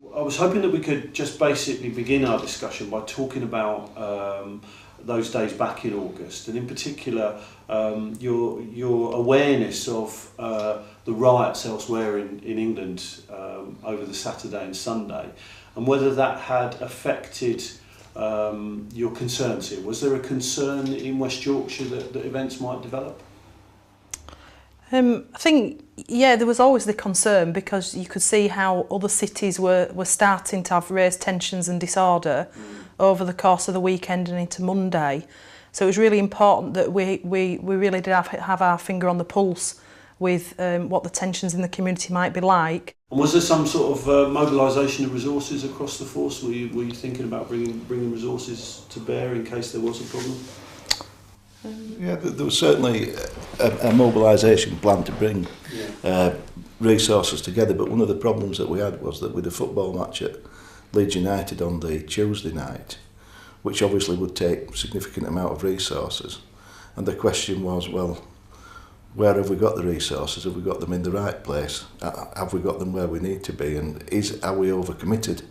I was hoping that we could just basically begin our discussion by talking about those days back in August, and in particular your awareness of the riots elsewhere in England over the Saturday and Sunday, and whether that had affected your concerns here. Was there a concern in West Yorkshire that events might develop? I think, yeah, there was always the concern because you could see how other cities were starting to have raised tensions and disorder over the course of the weekend and into Monday. So it was really important that we really did have our finger on the pulse with what the tensions in the community might be like. And was there some sort of mobilisation of resources across the force? Were you thinking about bringing resources to bear in case there was a problem? Yeah, there was certainly a mobilisation plan to bring resources together, but one of the problems that we had was that with the football match at Leeds United on the Tuesday night, which obviously would take a significant amount of resources, and the question was, well, where have we got the resources? Have we got them in the right place? Have we got them where we need to be? And are we overcommitted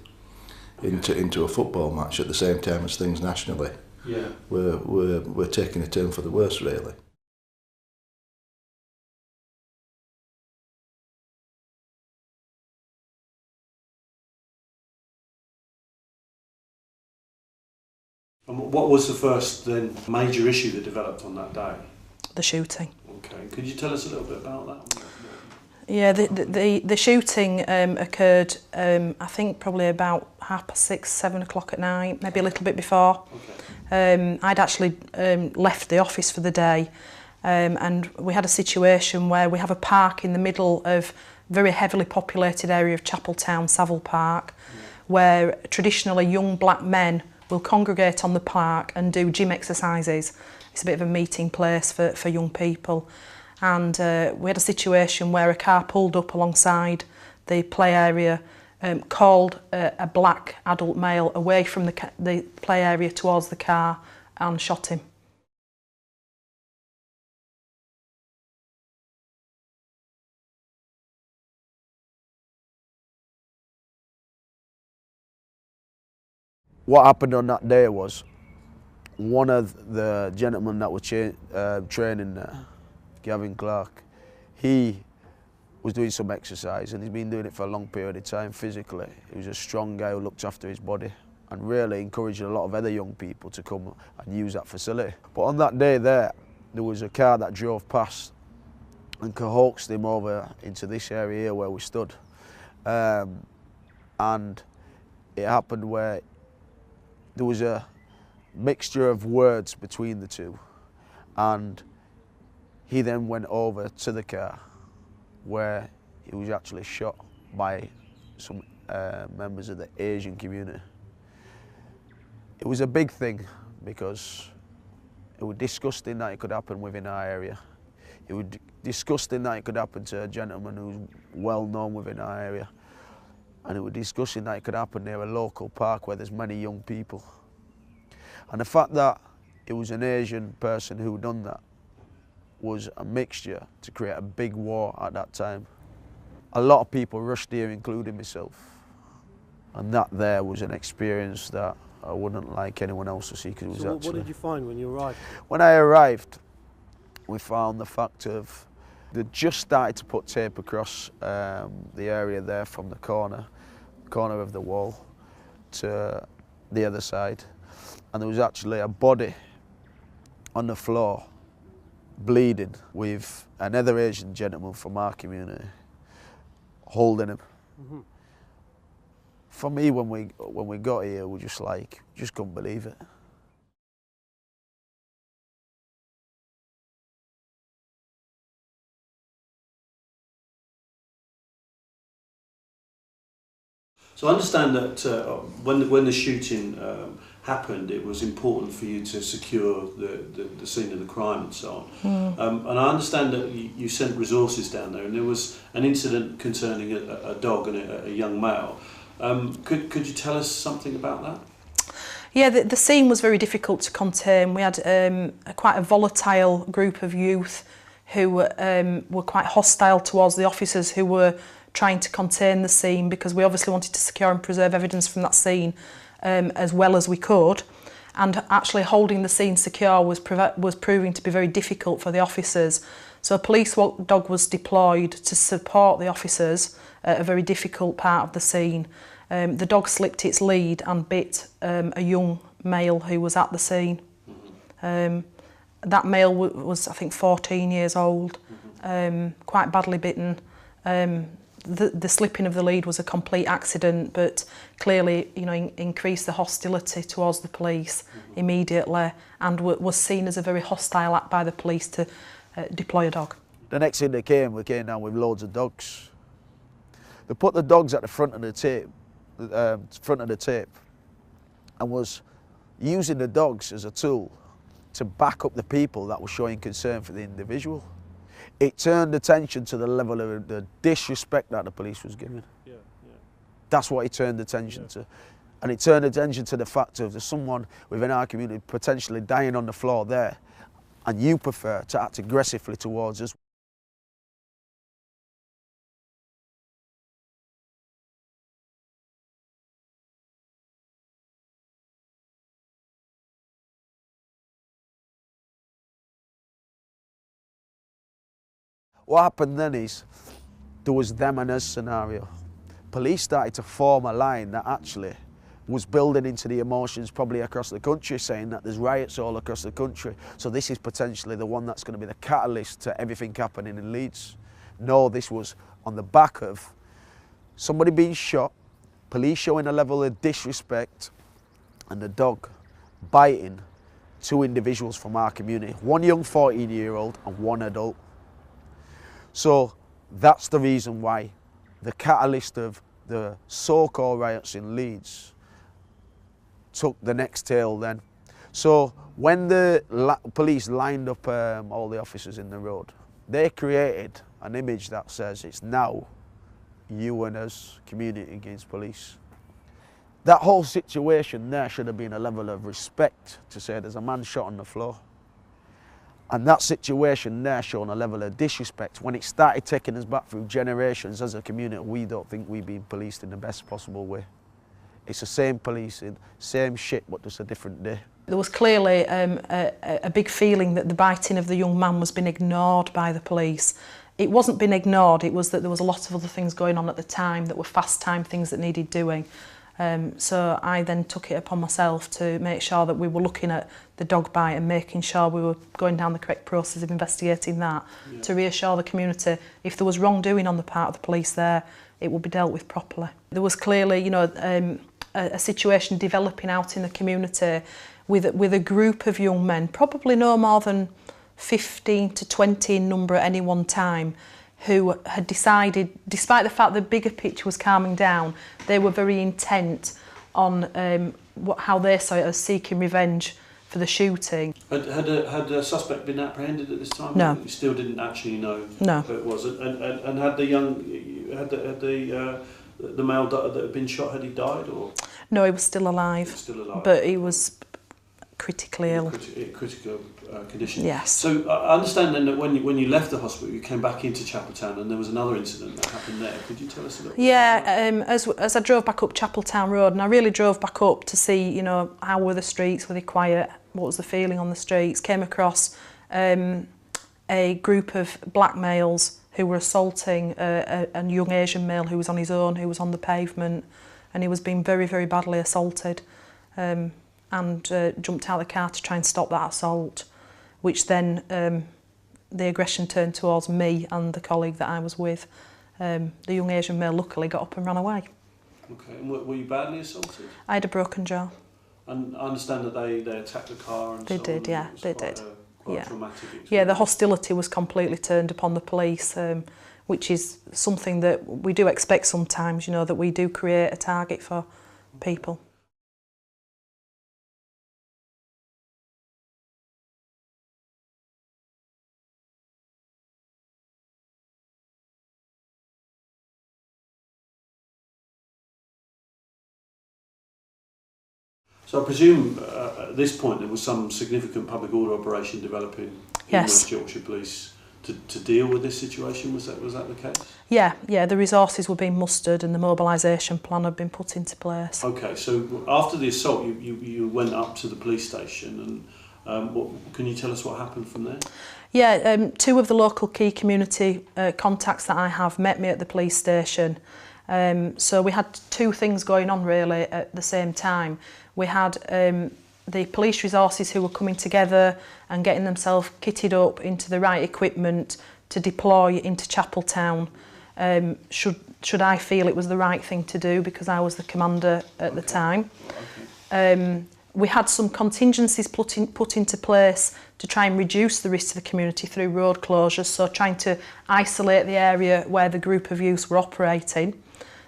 into a football match at the same time as things nationally? Yeah. We're taking a turn for the worse, really. And what was the first then major issue that developed on that day? The shooting. Okay, could you tell us a little bit about that? Yeah, the shooting occurred, I think probably about 6:30, 7 o'clock at night, maybe a little bit before. Okay. I'd actually left the office for the day, and we had a situation where we have a park in the middle of a very heavily populated area of Chapeltown, Savile Park, where traditionally young black men will congregate on the park and do gym exercises. It's a bit of a meeting place for young people. And we had a situation where a car pulled up alongside the play area, called a black adult male away from the play area towards the car and shot him. What happened on that day was one of the gentlemen that was training there, Gavin Clark, he was doing some exercise and he's been doing it for a long period of time physically. He was a strong guy who looked after his body and really encouraged a lot of other young people to come and use that facility. But on that day there was a car that drove past and coaxed him over into this area here where we stood. And it happened where there was a mixture of words between the two, and he then went over to the car where he was actually shot by some members of the Asian community. It was a big thing because it was disgusting that it could happen within our area. It was disgusting that it could happen to a gentleman who's well known within our area. And it was disgusting that it could happen near a local park where there's many young people. And the fact that it was an Asian person who done that was a mixture to create a big war at that time. A lot of people rushed here, including myself. And that there was an experience that I wouldn't like anyone else to see. Cause it was what did you find when you arrived? When I arrived, we found the fact of they just started to put tape across the area there from the corner of the wall to the other side, and there was actually a body on the floor bleeding with another Asian gentleman from our community holding him. Mm-hmm. For me, when we got here, we just couldn't believe it. So I understand that when the shooting happened, it was important for you to secure the scene of the crime and so on. And I understand that you sent resources down there, and there was an incident concerning a dog and a young male. Could you tell us something about that? Yeah, the scene was very difficult to contain. We had quite a volatile group of youth who were quite hostile towards the officers who were trying to contain the scene, because we obviously wanted to secure and preserve evidence from that scene as well as we could. And actually holding the scene secure was proving to be very difficult for the officers. So a police dog was deployed to support the officers at a very difficult part of the scene. The dog slipped its lead and bit a young male who was at the scene. That male was, I think, 14 years old, quite badly bitten. The slipping of the lead was a complete accident, but clearly, you know, increased the hostility towards the police immediately, and was seen as a very hostile act by the police to deploy a dog. The next thing we came down with loads of dogs. They put the dogs at the front of the tape, and was using the dogs as a tool to back up the people that were showing concern for the individual. It turned attention to the level of the disrespect that the police was giving. That's what it turned attention to. And it turned attention to the fact of there's someone within our community potentially dying on the floor there, and you prefer to act aggressively towards us. What happened then is, there was them and us scenario. Police started to form a line that actually was building into the emotions probably across the country, saying that there's riots all across the country. So this is potentially the one that's going to be the catalyst to everything happening in Leeds. No, this was on the back of somebody being shot, police showing a level of disrespect, and the dog biting two individuals from our community, one young 14-year-old and one adult. So that's the reason why the catalyst of the so-called riots in Leeds took the next tail then. So when the police lined up all the officers in the road, they created an image that says it's now you and us, community against police. That whole situation there should have been a level of respect to say there's a man shot on the floor. And that situation there shown a level of disrespect. When it started taking us back through generations as a community, we don't think we've been policed in the best possible way. It's the same policing, same shit, but just a different day. There was clearly a big feeling that the biting of the young man was being ignored by the police. It wasn't being ignored, it was that there was a lot of other things going on at the time that were fast time things that needed doing. So I then took it upon myself to make sure that we were looking at the dog bite and making sure we were going down the correct process of investigating that, to reassure the community if there was wrongdoing on the part of the police there, it would be dealt with properly. There was clearly, you know, a situation developing out in the community with a group of young men, probably no more than 15 to 20 in number at any one time, who had decided, despite the fact the bigger picture was calming down, they were very intent on how they saw it as seeking revenge for the shooting. Had a suspect been apprehended at this time? No. You still didn't actually know No. who it was. And had the male that had been shot, had he died or? No, he was still alive. He was still alive. But he was critically ill. Critical condition. Yes. So I understand then that when you left the hospital, you came back into Chapeltown, and there was another incident that happened there. Could you tell us a little bit? Yeah, as I drove back up Chapeltown Road, and I really drove back up to see, you know, how were the streets, were they quiet, what was the feeling on the streets, came across a group of black males who were assaulting a young Asian male who was on his own, who was on the pavement, and he was being very, very badly assaulted, and jumped out of the car to try and stop that assault, which then the aggression turned towards me and the colleague that I was with. The young Asian male luckily got up and ran away. Okay, and were you badly assaulted? I had a broken jaw. And I understand that they attacked the car and They so did, on. yeah, It was they quite did. Quite a traumatic experience. Yeah, the hostility was completely turned upon the police, which is something that we do expect sometimes, you know, that we do create a target for people. So I presume at this point there was some significant public order operation developing in Yes. West Yorkshire Police to deal with this situation? Was that the case? Yeah, the resources were being mustered and the mobilisation plan had been put into place. Okay, so after the assault, you went up to the police station, and can you tell us what happened from there? Yeah, two of the local key community contacts that I have met me at the police station. So we had two things going on really at the same time. We had the police resources who were coming together and getting themselves kitted up into the right equipment to deploy into Chapeltown. Should I feel it was the right thing to do because I was the commander at the time. We had some contingencies put into place to try and reduce the risk to the community through road closures, so trying to isolate the area where the group of youths were operating,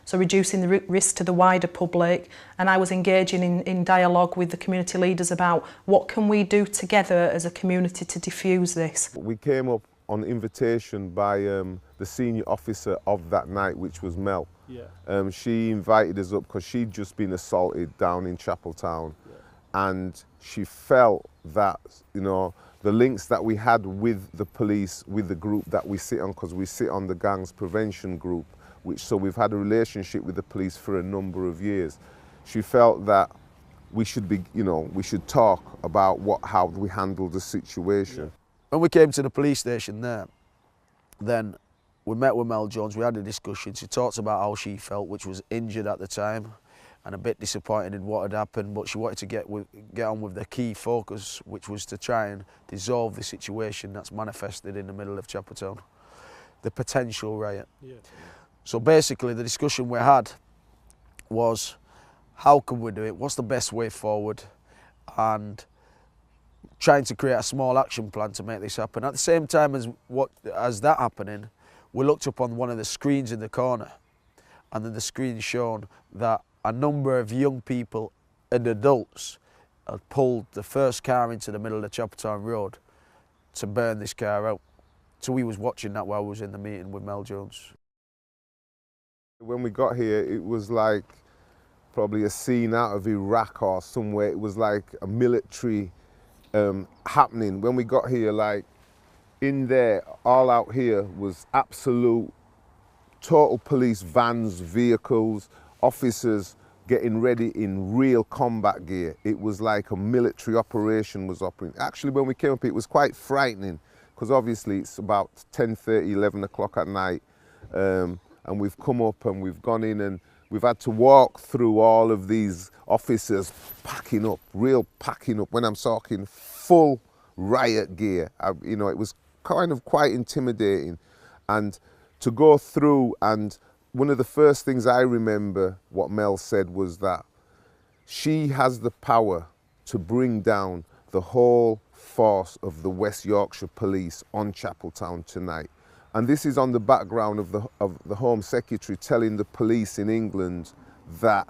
so reducing the risk to the wider public. And I was engaging in dialogue with the community leaders about what can we do together as a community to diffuse this. We came up on invitation by the senior officer of that night, which was Mel. Yeah. She invited us up because she'd just been assaulted down in Chapeltown. And she felt that, you know, the links that we had with the police, with the group that we sit on, because we sit on the gangs prevention group, so we've had a relationship with the police for a number of years. She felt that we should be, you know, we should talk about how we handled the situation. Yeah. When we came to the police station there, then we met with Mel Jones, we had a discussion. She talked about how she felt, which was injured at the time, and a bit disappointed in what had happened, but she wanted to get on with the key focus, which was to try and dissolve the situation that's manifested in the middle of Chapeltown, the potential riot. Yeah. So basically the discussion we had was, how can we do it, what's the best way forward, and trying to create a small action plan to make this happen. At the same time as that happening, we looked up on one of the screens in the corner, and then the screen showed that a number of young people and adults had pulled the first car into the middle of Chapeltown Road to burn this car out. So we was watching that while we was in the meeting with Mel Jones. When we got here, it was like probably a scene out of Iraq or somewhere. It was like a military happening. When we got here, like in there, all out here was absolute total police vans, vehicles, officers getting ready in real combat gear. It was like a military operation was operating. Actually, when we came up, it was quite frightening because obviously it's about 10:30, 11 o'clock at night, and we've come up and we've gone in and we've had to walk through all of these officers packing up, real packing up. When I'm talking full riot gear, you know, it was kind of quite intimidating. And to go through, and one of the first things I remember what Mel said was that she has the power to bring down the whole force of the West Yorkshire Police on Chapeltown tonight. And this is on the background of the Home Secretary telling the police in England that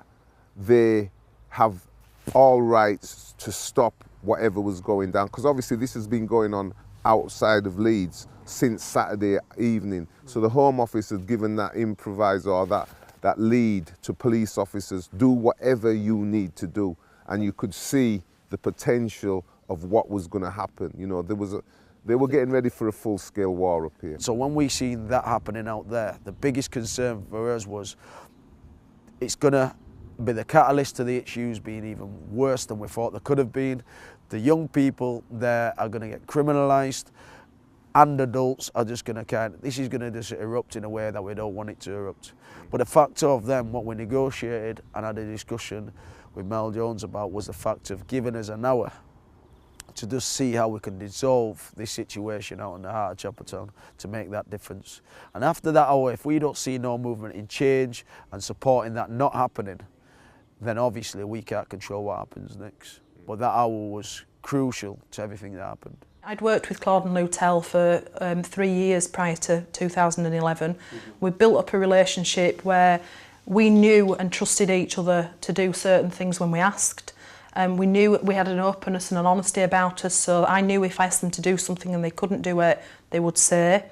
they have all rights to stop whatever was going down. Because obviously this has been going on outside of Leeds since Saturday evening. So the Home Office has given that improvise or that lead to police officers, do whatever you need to do. And you could see the potential of what was going to happen. You know, they were getting ready for a full-scale war up here. So when we seen that happening out there, the biggest concern for us was it's going to be the catalyst to the issues being even worse than we thought they could have been. The young people there are going to get criminalised, and adults are just going to this is going to just erupt in a way that we don't want it to erupt. But the fact of them, what we negotiated and had a discussion with Mel Jones about was the fact of giving us an hour to just see how we can dissolve this situation out in the heart of Chapeltown to make that difference. And after that hour, if we don't see no movement in change and supporting that not happening, then obviously we can't control what happens next. But that hour was crucial to everything that happened. I'd worked with Claude and Lutel for 3 years prior to 2011. We built up a relationship where we knew and trusted each other to do certain things when we asked. We knew we had an openness and an honesty about us, so I knew if I asked them to do something and they couldn't do it, they would say.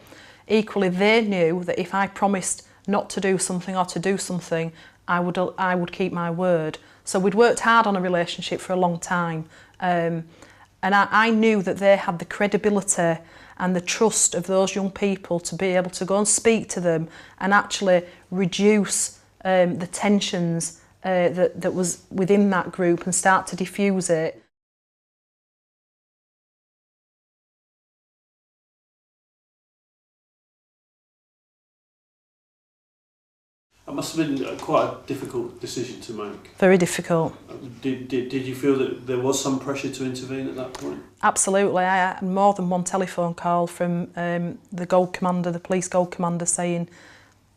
Equally, they knew that if I promised not to do something or to do something, I would keep my word. So we'd worked hard on a relationship for a long time. And I knew that they had the credibility and the trust of those young people to be able to go and speak to them and actually reduce the tensions that was within that group and start to diffuse it. It must have been quite a difficult decision to make. Very difficult. Did you feel that there was some pressure to intervene at that point? Absolutely. I had more than one telephone call from the Gold Commander, the police Gold Commander, saying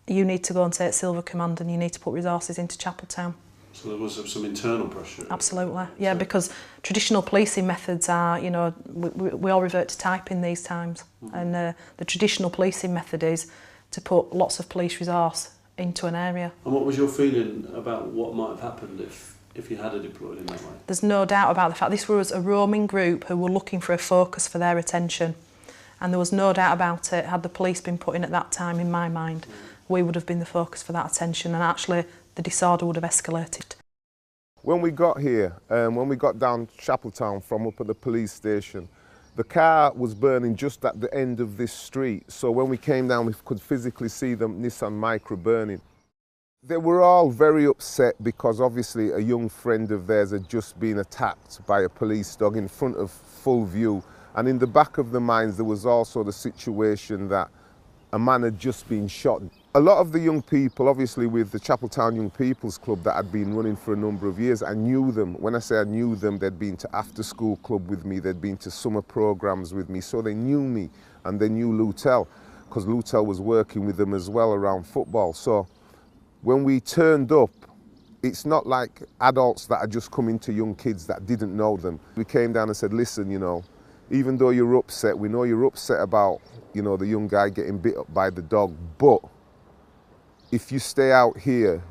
you need to go and take Silver Command and you need to put resources into Chapeltown. So there was some internal pressure? Absolutely, yeah, because traditional policing methods are, you know, we all revert to typing these times. And the traditional policing method is to put lots of police resource into an area. And what was your feeling about what might have happened if you had deployed in that way? There's no doubt about the fact this was a roaming group who were looking for a focus for their attention, and there was no doubt about it. Had the police been put in at that time, in my mind, we would have been the focus for that attention, and actually the disorder would have escalated. When we got here, when we got down Chapeltown from up at the police station, the car was burning just at the end of this street. So when we came down, we could physically see the Nissan Micra burning. They were all very upset because obviously a young friend of theirs had just been attacked by a police dog in front of full view. And in the back of their minds, there was also the situation that a man had just been shot. A lot of the young people, obviously with the Chapeltown Young People's Club that had been running for a number of years, I knew them. When I say I knew them, they'd been to after-school club with me, they'd been to summer programs with me, so they knew me and they knew Lutel, because Lutel was working with them as well around football. So when we turned up, it's not like adults that had just come into young kids that didn't know them. We came down and said, listen, you know, even though you're upset, we know you're upset about, you know, the young guy getting bit up by the dog, but if you stay out here,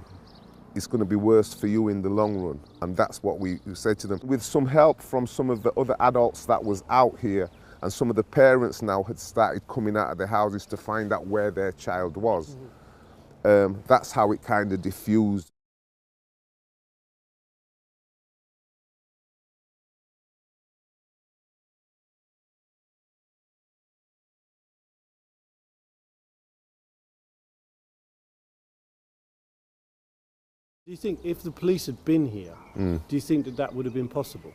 it's going to be worse for you in the long run. And that's what we said to them. With some help from some of the other adults that was out here, and some of the parents now had started coming out of their houses to find out where their child was. That's how it kind of diffused. Do you think if the police had been here, do you think that that would have been possible?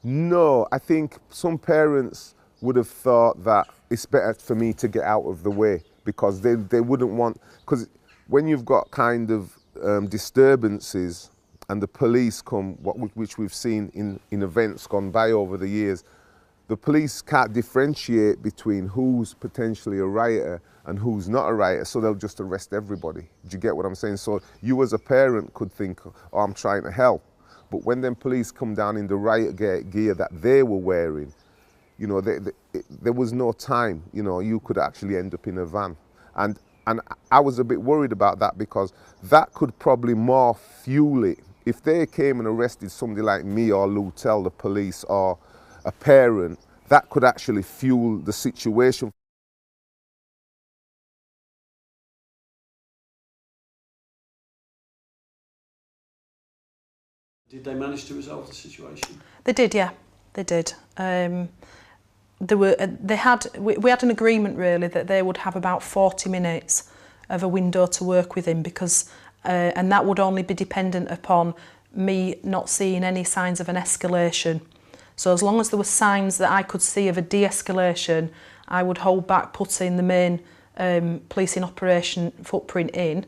No, I think some parents would have thought that it's better for me to get out of the way, because they wouldn't want, because when you've got kind of disturbances and the police come, which we've seen in events gone by over the years, the police can't differentiate between who's potentially a rioter and who's not a rioter, so they'll just arrest everybody. Do you get what I'm saying? So you as a parent could think, oh, I'm trying to help. But when them police come down in the riot gear that they were wearing, you know, there was no time, you know, you could actually end up in a van. And I was a bit worried about that, because that could probably more fuel it. If they came and arrested somebody like me or Lutel, the police, or a parent, that could actually fuel the situation. Did they manage to resolve the situation? They did, yeah, they did. We had an agreement really that they would have about 40 minutes of a window to work within, because and that would only be dependent upon me not seeing any signs of an escalation. So as long as there were signs that I could see of a de-escalation, I would hold back putting the main policing operation footprint in,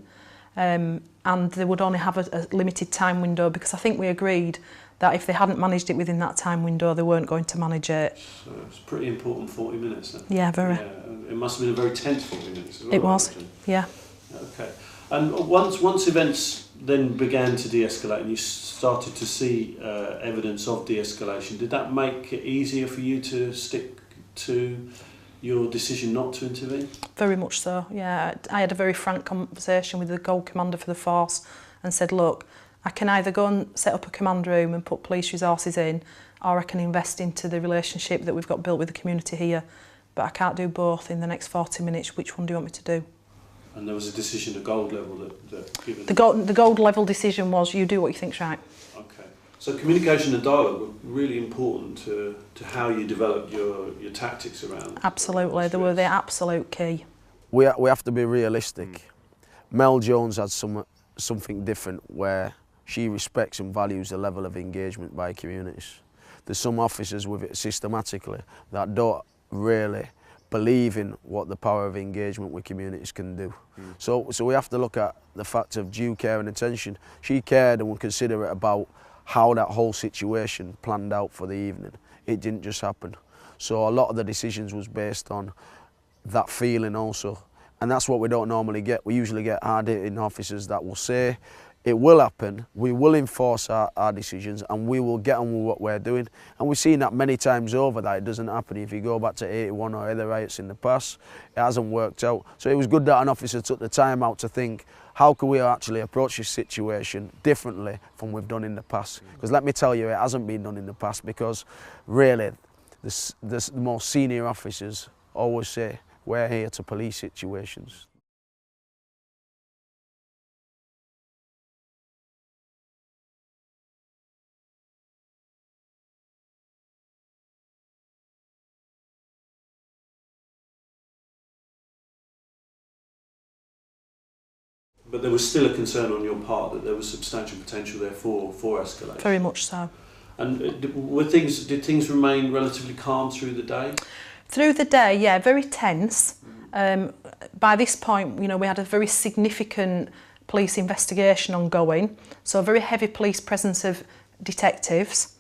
and they would only have a limited time window, because I think we agreed that if they hadn't managed it within that time window, they weren't going to manage it. So it's pretty important 40 minutes then. Yeah, very. Yeah, it must have been a very tense 40 minutes as well. It was, yeah. Okay. And once events then began to de-escalate and you started to see evidence of de-escalation, did that make it easier for you to stick to your decision not to intervene? Very much so, yeah. I had a very frank conversation with the Gold Commander for the force and said, look, I can either go and set up a command room and put police resources in, or I can invest into the relationship that we've got built with the community here, but I can't do both in the next 40 minutes. Which one do you want me to do? And there was a decision at gold level that given... The gold level decision was, you do what you think's right. Okay. So communication and dialogue were really important to how you developed your tactics around. Absolutely, they were the absolute key. We have to be realistic. Mel Jones had something different where she respects and values the level of engagement by communities. There's some officers with it systematically that don't really believe in what the power of engagement with communities can do. So we have to look at the fact of due care and attention. She cared and would consider it about how that whole situation planned out for the evening. It didn't just happen. So a lot of the decisions was based on that feeling also. And that's what we don't normally get. We usually get hard-hitting officers that will say, it will happen, we will enforce our decisions and we will get on with what we're doing. And we've seen that many times over that it doesn't happen. If you go back to 81 or other riots in the past, it hasn't worked out. So it was good that an officer took the time out to think, how can we actually approach this situation differently from we've done in the past? Because let me tell you, it hasn't been done in the past, because really the most senior officers always say, we're here to police situations. But there was still a concern on your part that there was substantial potential there for escalation. Very much so. And did things remain relatively calm through the day? Through the day, yeah, very tense. By this point, you know, we had a very significant police investigation ongoing, so a very heavy police presence of detectives,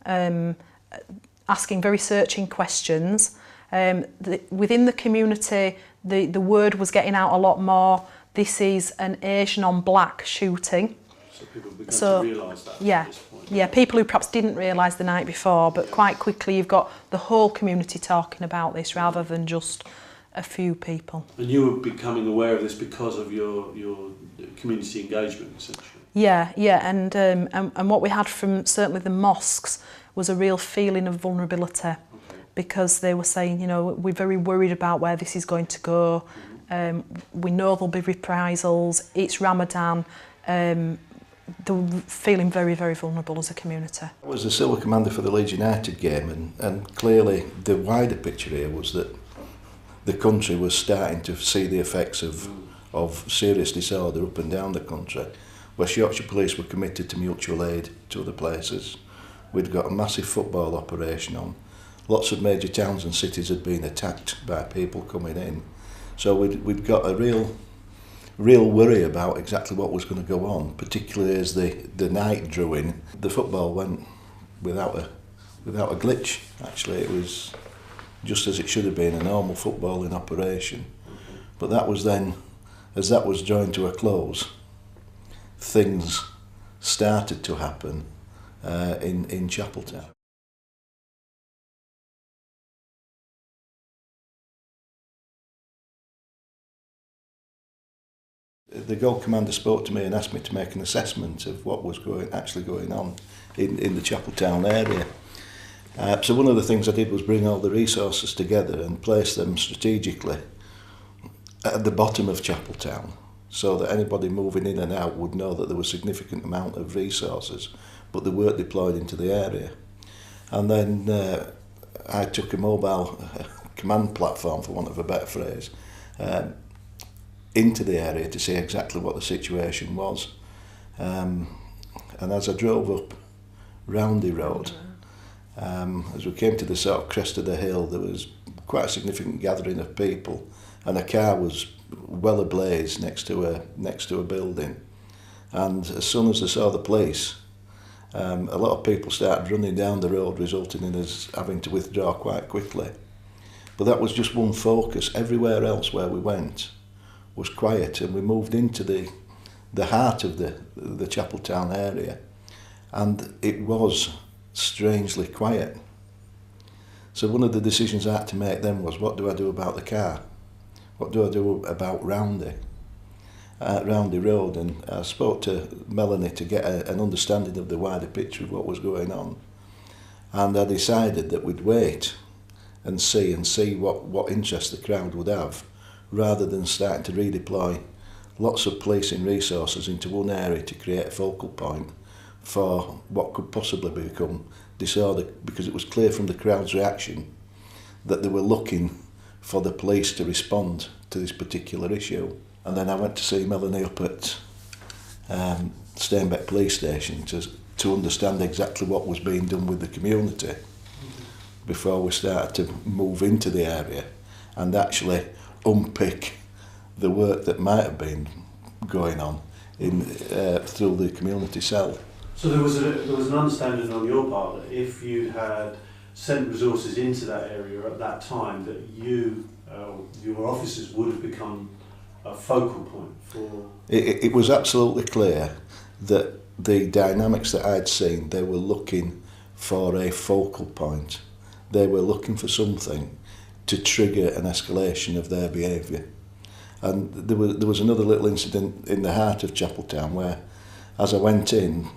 asking very searching questions. Within the community, the word was getting out a lot more. This is an Asian on black shooting. So people began to realise that at this point. Yeah, people who perhaps didn't realise the night before, but quite quickly you've got the whole community talking about this rather than just a few people. And you were becoming aware of this because of your community engagement, essentially. Yeah, and what we had from certainly the mosques was a real feeling of vulnerability, because they were saying, you know, we're very worried about where this is going to go. We know there'll be reprisals. It's Ramadan. They were feeling very, very vulnerable as a community. I was the silver commander for the Leeds United game, and clearly the wider picture here was that the country was starting to see the effects of serious disorder up and down the country. West Yorkshire Police were committed to mutual aid to other places. We'd got a massive football operation on. Lots of major towns and cities had been attacked by people coming in. So we'd got a real worry about exactly what was going to go on, particularly as the night drew in. The football went without a glitch, actually. It was just as it should have been, a normal footballing operation. But that was then, as that was drawing to a close, things started to happen in Chapeltown. The Gold Commander spoke to me and asked me to make an assessment of what was actually going on in the Chapeltown area. So one of the things I did was bring all the resources together and place them strategically at the bottom of Chapeltown, so that anybody moving in and out would know that there was a significant amount of resources, but they weren't deployed into the area. And then I took a mobile command platform, for want of a better phrase, into the area to see exactly what the situation was. And as I drove up Roundy Road, as we came to the sort of crest of the hill, there was quite a significant gathering of people, and a car was well ablaze next to a building. And as soon as they saw the police, a lot of people started running down the road, resulting in us having to withdraw quite quickly. But that was just one focus. Everywhere else where we went was quiet, and we moved into the heart of the Chapeltown area, and it was strangely quiet. So one of the decisions I had to make then was, what do I do about the car? What do I do about Roundy Road? And I spoke to Melanie to get an understanding of the wider picture of what was going on, and I decided that we'd wait and see what interest the crowd would have, rather than starting to redeploy lots of policing resources into one area to create a focal point for what could possibly become disorder, because it was clear from the crowd's reaction that they were looking for the police to respond to this particular issue. And then I went to see Melanie up at Steinbeck police station to understand exactly what was being done with the community before we started to move into the area and actually unpick the work that might have been going on through the community cell. So there was an understanding on your part that if you had sent resources into that area at that time, that your officers would have become a focal point for... It was absolutely clear that the dynamics that I'd seen, they were looking for a focal point. They were looking for something to trigger an escalation of their behaviour. And there was another little incident in the heart of Chapeltown where, as I went in,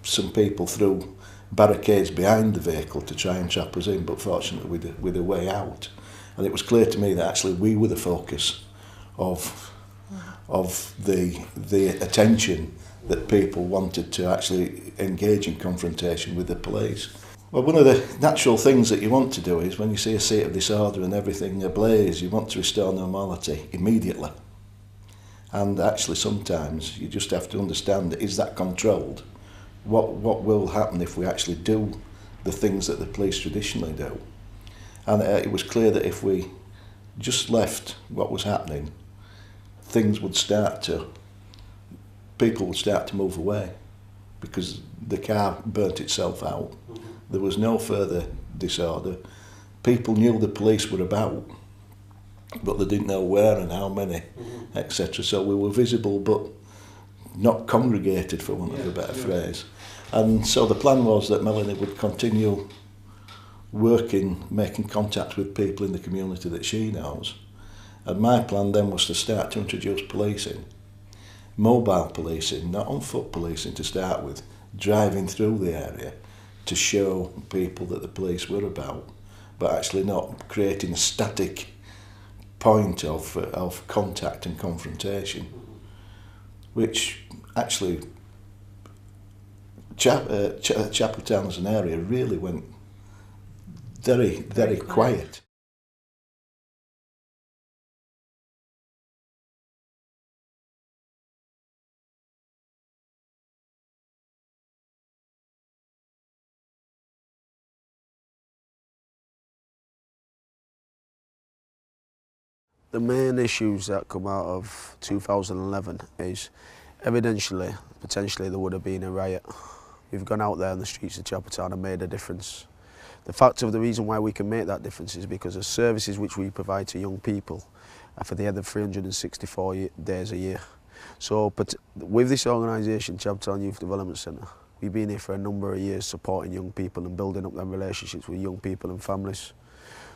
some people threw barricades behind the vehicle to try and trap us in, but fortunately with a way out. And it was clear to me that actually we were the focus of the attention that people wanted to actually engage in confrontation with the police. Well, one of the natural things that you want to do is when you see a state of disorder and everything ablaze, you want to restore normality immediately. And actually sometimes you just have to understand, is that controlled? What will happen if we actually do the things that the police traditionally do? And it was clear that if we just left what was happening, people would start to move away because the car burnt itself out. There was no further disorder. People knew the police were about, but they didn't know where and how many, etc. So we were visible but not congregated, for want of a better phrase. And so the plan was that Melanie would continue working, making contact with people in the community that she knows. And my plan then was to start to introduce policing, mobile policing, not on foot policing to start with, driving through the area to show people that the police were about, but actually not creating a static point of contact and confrontation, which actually Chapeltown as an area really went very, very quiet. The main issues that come out of 2011 is evidentially, potentially there would have been a riot. We've gone out there on the streets of Chapeltown and made a difference. The fact of the reason why we can make that difference is because the services which we provide to young people are for the other 364 days a year. So with this organisation, Chapeltown Youth Development Centre, we've been here for a number of years supporting young people and building up their relationships with young people and families.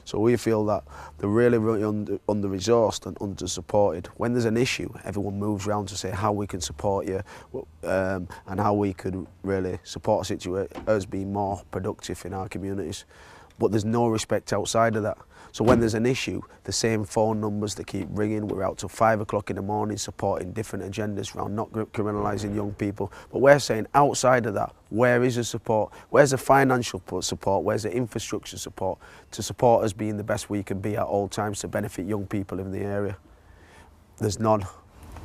So we feel that they're really under-resourced and under-supported. When there's an issue, everyone moves around to say how we can support you and how we could really support us being more productive in our communities. But there's no respect outside of that. So when there's an issue, the same phone numbers that keep ringing, we're out till 5 o'clock in the morning supporting different agendas around not criminalising young people. But we're saying outside of that, where is the support? Where's the financial support? Where's the infrastructure support to support us being the best we can be at all times to benefit young people in the area? There's none.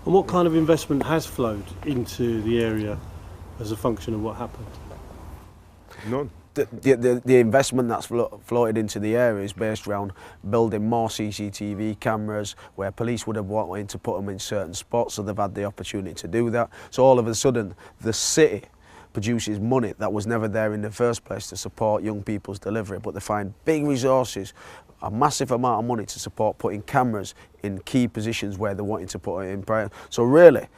And what kind of investment has flowed into the area as a function of what happened? None. The investment that's floated into the area is based around building more CCTV cameras where police would have wanted to put them in certain spots, so they've had the opportunity to do that. So all of a sudden the city produces money that was never there in the first place to support young people's delivery, but they find big resources, a massive amount of money to support putting cameras in key positions where they're wanting to put it in. So really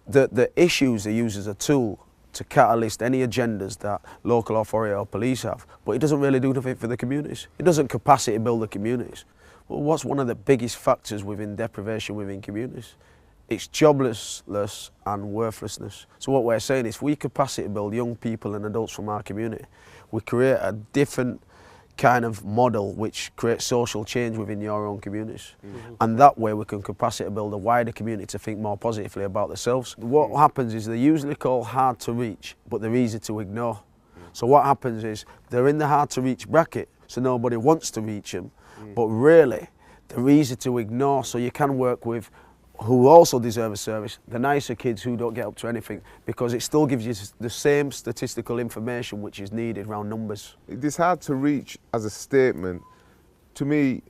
the issues they use as a tool to catalyst any agendas that local authority or police have, but it doesn't really do anything for the communities. It doesn't capacity build the communities. Well, what's one of the biggest factors within deprivation within communities? It's joblessness and worthlessness. So what we're saying is if we capacity build young people and adults from our community, we create a different kind of model which creates social change within your own communities. And that way we can capacity build a wider community to think more positively about themselves. What happens is they're usually called hard to reach, but they're easy to ignore. So what happens is they're in the hard to reach bracket, so nobody wants to reach them, but really they're easy to ignore, so you can work with who also deserve a service, the nicer kids who don't get up to anything, because it still gives you the same statistical information which is needed around numbers. It is hard to reach as a statement. To me,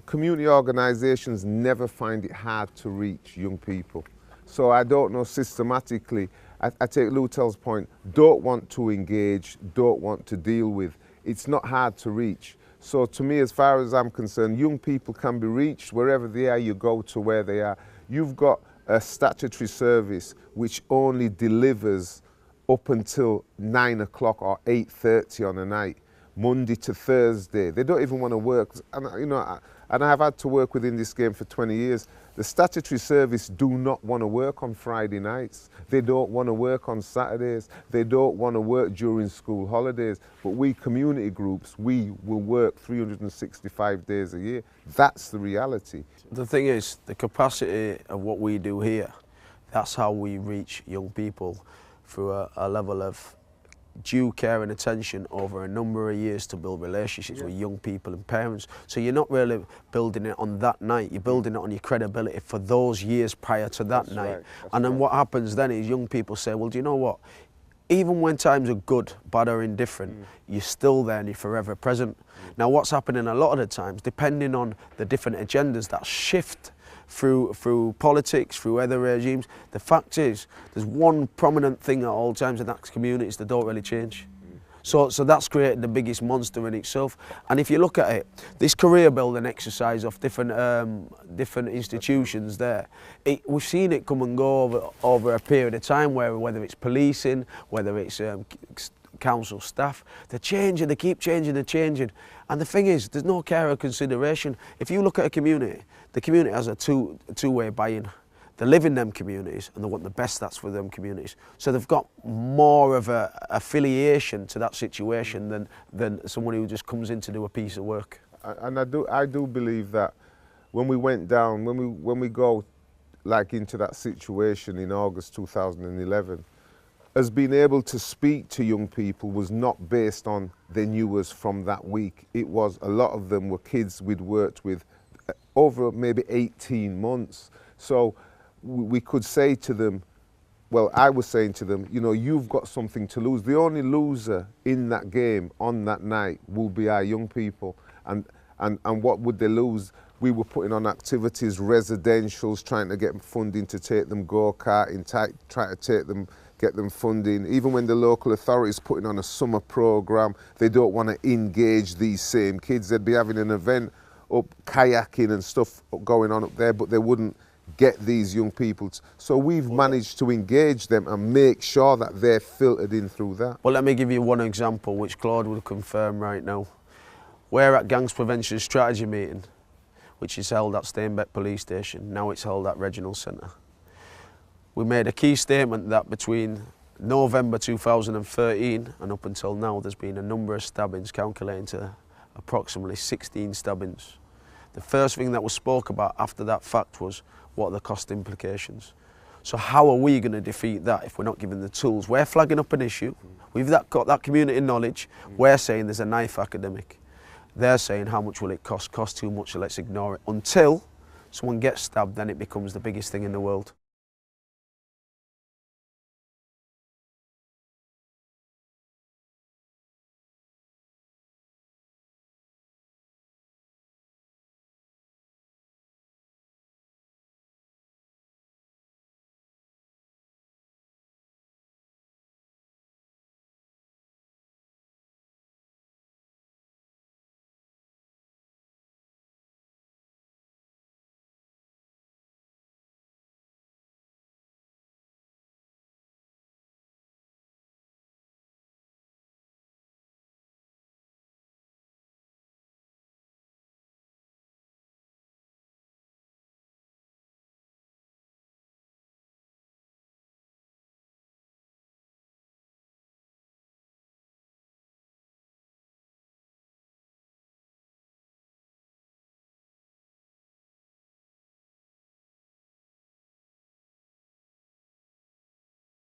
community organisations never find it hard to reach young people. So I don't know systematically, I take Lutel's point, don't want to engage, don't want to deal with. It's not hard to reach. So to me, as far as I'm concerned, young people can be reached wherever they are, you go to where they are. You've got a statutory service which only delivers up until 9 o'clock or 8:30 on a night, Monday to Thursday. They don't even want to work. And, you know, and I've had to work within this game for 20 years. The statutory service do not want to work on Friday nights. They don't want to work on Saturdays. They don't want to work during school holidays. But we community groups, we will work 365 days a year. That's the reality. The thing is, the capacity of what we do here, that's how we reach young people through a level of due care and attention over a number of years to build relationships with young people and parents. So you're not really building it on that night, you're building it on your credibility for those years prior to that night. And then what happens then is young people say, well, do you know what? Even when times are good, bad or indifferent, you're still there and you're forever present. Now what's happening a lot of the times, depending on the different agendas that shift through politics, through other regimes, the fact is there's one prominent thing at all times, and that's communities that don't really change. So that's created the biggest monster in itself. And if you look at it, this career building exercise of different institutions there, we've seen it come and go over a period of time, whether it's policing, whether it's council staff, they're changing, they keep changing, they're changing. And the thing is, there's no care or consideration. If you look at a community, the community has a two-way buy-in. They live in them communities and they want the best that's for them communities. So they've got more of a affiliation to that situation than someone who just comes in to do a piece of work. And I do believe that when we went down, when we go like into that situation in August 2011, as being able to speak to young people was not based on they knew us from that week. It was, a lot of them were kids we'd worked with over maybe 18 months. So we could say to them, well, I was saying to them, you know, you've got something to lose. The only loser in that game on that night will be our young people. And what would they lose? We were putting on activities, residentials, trying to get funding to take them go-karting, try to take them, get them funding. Even when the local authorities putting on a summer program, they don't want to engage these same kids. They'd be having an event up, kayaking and stuff going on up there, but they wouldn't get these young people. So we've managed to engage them and make sure that they're filtered in through that. Well, let me give you one example, which Claude will confirm right now. We're at Gangs Prevention Strategy meeting, which is held at Steinbeck Police Station. Now it's held at Regional Centre. We made a key statement that between November 2013 and up until now, there's been a number of stabbings, calculating to approximately 16 stabbings. The first thing that was spoke about after that fact was, what are the cost implications? So how are we going to defeat that if we're not given the tools? We're flagging up an issue, we've got that community knowledge, we're saying there's a knife epidemic. They're saying how much will it cost too much, so let's ignore it. Until someone gets stabbed, then it becomes the biggest thing in the world.